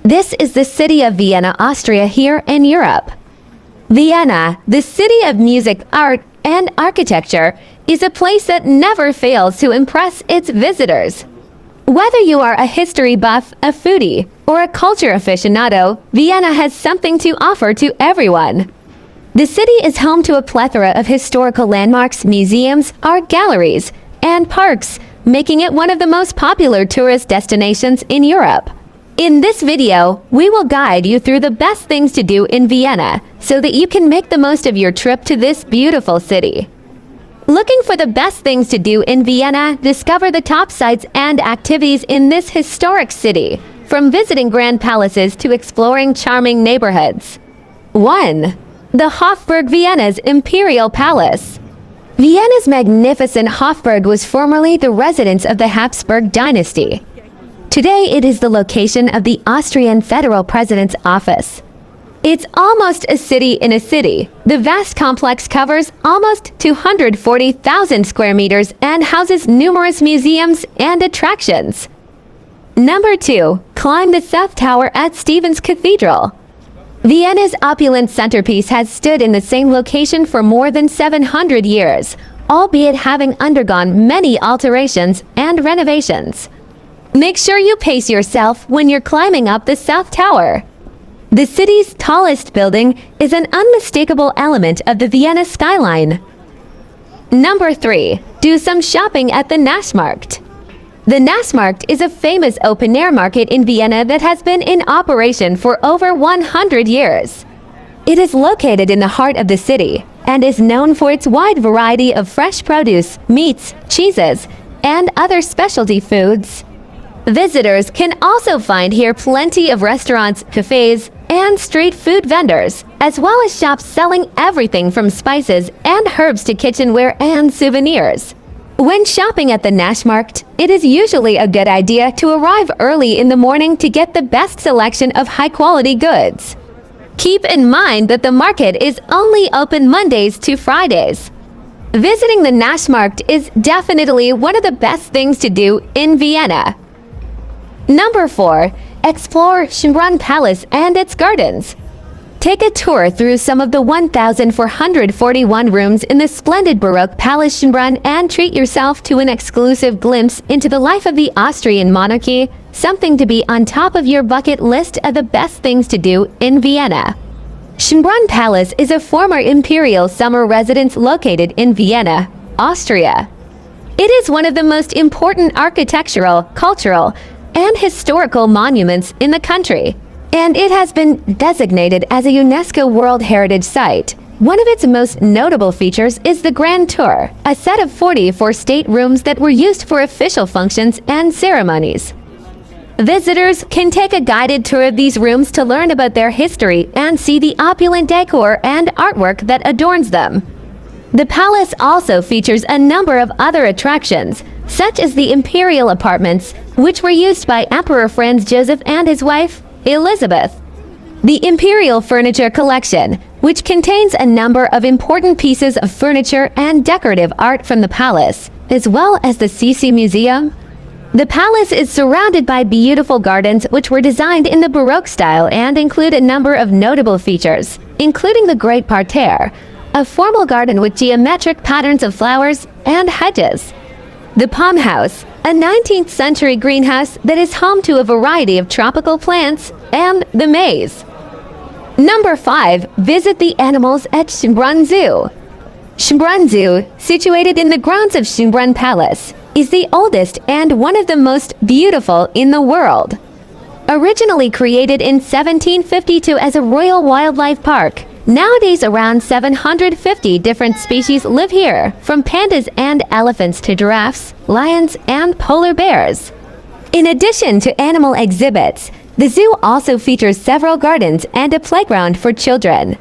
This is the city of Vienna, Austria here in Europe. Vienna, the city of music, art, and architecture, is a place that never fails to impress its visitors. Whether you are a history buff, a foodie, or a culture aficionado, Vienna has something to offer to everyone. The city is home to a plethora of historical landmarks, museums, art galleries, and parks, making it one of the most popular tourist destinations in Europe. In this video, we will guide you through the best things to do in Vienna so that you can make the most of your trip to this beautiful city. Looking for the best things to do in Vienna, discover the top sites and activities in this historic city, from visiting grand palaces to exploring charming neighborhoods. 1. The Hofburg, Vienna's Imperial Palace. Vienna's magnificent Hofburg was formerly the residence of the Habsburg dynasty. Today, it is the location of the Austrian Federal President's office. It's almost a city in a city. The vast complex covers almost 240,000 square meters and houses numerous museums and attractions. Number 2. Climb the South Tower at Stephen's Cathedral. Vienna's opulent centerpiece has stood in the same location for more than 700 years, albeit having undergone many alterations and renovations. Make sure you pace yourself when you're climbing up the South Tower. The city's tallest building is an unmistakable element of the Vienna skyline. Number 3. Do some shopping at the Naschmarkt. The Naschmarkt is a famous open-air market in Vienna that has been in operation for over 100 years. It is located in the heart of the city and is known for its wide variety of fresh produce, meats, cheeses, and other specialty foods. Visitors can also find here plenty of restaurants, cafes, and street food vendors, as well as shops selling everything from spices and herbs to kitchenware and souvenirs. When shopping at the Naschmarkt, it is usually a good idea to arrive early in the morning to get the best selection of high-quality goods. Keep in mind that the market is only open Mondays to Fridays. Visiting the Naschmarkt is definitely one of the best things to do in Vienna. Number 4. Explore Schönbrunn Palace and its gardens. Take a tour through some of the 1,441 rooms in the splendid Baroque Palace Schönbrunn and treat yourself to an exclusive glimpse into the life of the Austrian monarchy, something to be on top of your bucket list of the best things to do in Vienna. Schönbrunn Palace is a former imperial summer residence located in Vienna, Austria. It is one of the most important architectural, cultural, and historical monuments in the country, and it has been designated as a UNESCO World Heritage Site. One of its most notable features is the Grand Tour, a set of 44 staterooms that were used for official functions and ceremonies. Visitors can take a guided tour of these rooms to learn about their history and see the opulent decor and artwork that adorns them. The palace also features a number of other attractions, such as the imperial apartments, which were used by Emperor Franz Joseph and his wife, Elizabeth. The Imperial Furniture Collection, which contains a number of important pieces of furniture and decorative art from the palace, as well as the CC Museum. The palace is surrounded by beautiful gardens which were designed in the Baroque style and include a number of notable features, including the Great Parterre, a formal garden with geometric patterns of flowers and hedges. The Palm House, a 19th century greenhouse that is home to a variety of tropical plants, and the maze. Number 5. Visit the animals at Schönbrunn Zoo. Schönbrunn Zoo, situated in the grounds of Schönbrunn Palace, is the oldest and one of the most beautiful in the world. Originally created in 1752 as a royal wildlife park, nowadays around 750 different species live here, from pandas and elephants to giraffes, lions, and polar bears. In addition to animal exhibits, the zoo also features several gardens and a playground for children.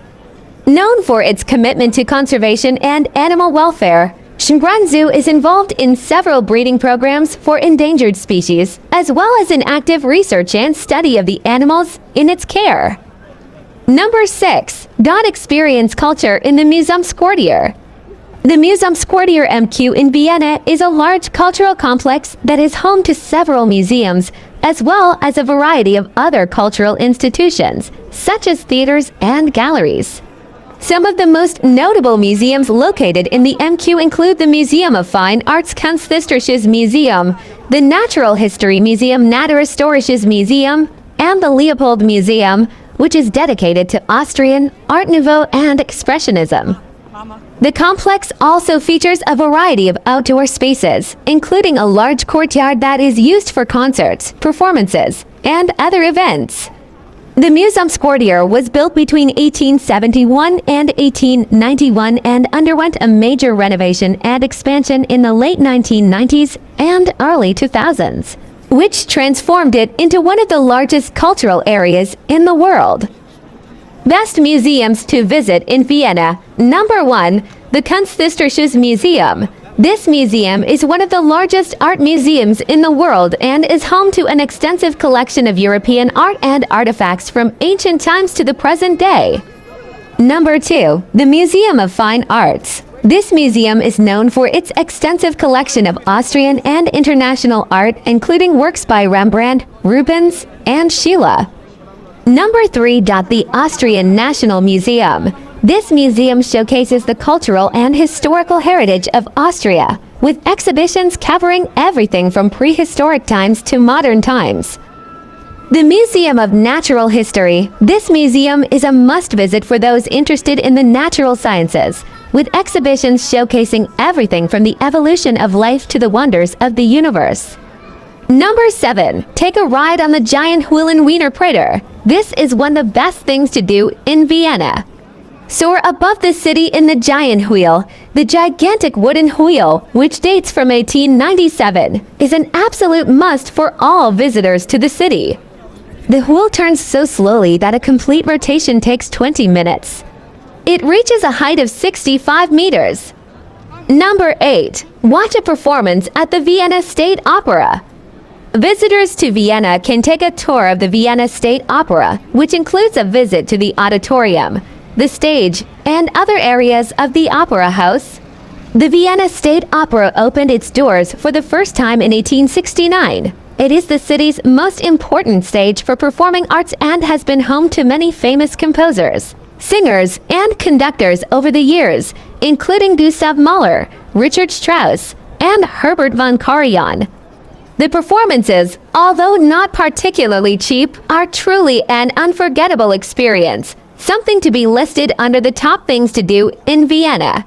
Known for its commitment to conservation and animal welfare, Schönbrunn Zoo is involved in several breeding programs for endangered species, as well as in active research and study of the animals in its care. Number 6. Experience culture in the Museumsquartier. The Museumsquartier MQ in Vienna is a large cultural complex that is home to several museums, as well as a variety of other cultural institutions, such as theaters and galleries. Some of the most notable museums located in the MQ include the Museum of Fine Arts Kunsthistorisches Museum, the Natural History Museum Naturhistorisches Museum, and the Leopold Museum, which is dedicated to Austrian, Art Nouveau, and Expressionism. The complex also features a variety of outdoor spaces, including a large courtyard that is used for concerts, performances, and other events. The Museumsquartier was built between 1871 and 1891 and underwent a major renovation and expansion in the late 1990s and early 2000s, which transformed it into one of the largest cultural areas in the world. Best museums to visit in Vienna. Number 1. The Kunsthistorisches Museum. This museum is one of the largest art museums in the world and is home to an extensive collection of European art and artifacts from ancient times to the present day. Number 2. The Museum of Fine Arts. This museum is known for its extensive collection of Austrian and international art, including works by Rembrandt, Rubens, and Schiele. Number 3. The Austrian National Museum. This museum showcases the cultural and historical heritage of Austria, with exhibitions covering everything from prehistoric times to modern times. The Museum of Natural History. This museum is a must-visit for those interested in the natural sciences, with exhibitions showcasing everything from the evolution of life to the wonders of the universe. Number 7. Take a ride on the giant wheel in Wiener Prater. This is one of the best things to do in Vienna. Soar above the city in the giant wheel. The gigantic wooden wheel, which dates from 1897, is an absolute must for all visitors to the city. The wheel turns so slowly that a complete rotation takes 20 minutes. It reaches a height of 65 meters. Number 8. Watch a performance at the Vienna State Opera. Visitors to Vienna can take a tour of the Vienna State Opera, which includes a visit to the auditorium, the stage, and other areas of the opera house. The Vienna State Opera opened its doors for the first time in 1869. It is the city's most important stage for performing arts and has been home to many famous composers, singers, and conductors over the years, including Gustav Mahler, Richard Strauss, and Herbert von Karajan. The performances, although not particularly cheap, are truly an unforgettable experience, something to be listed under the top things to do in Vienna.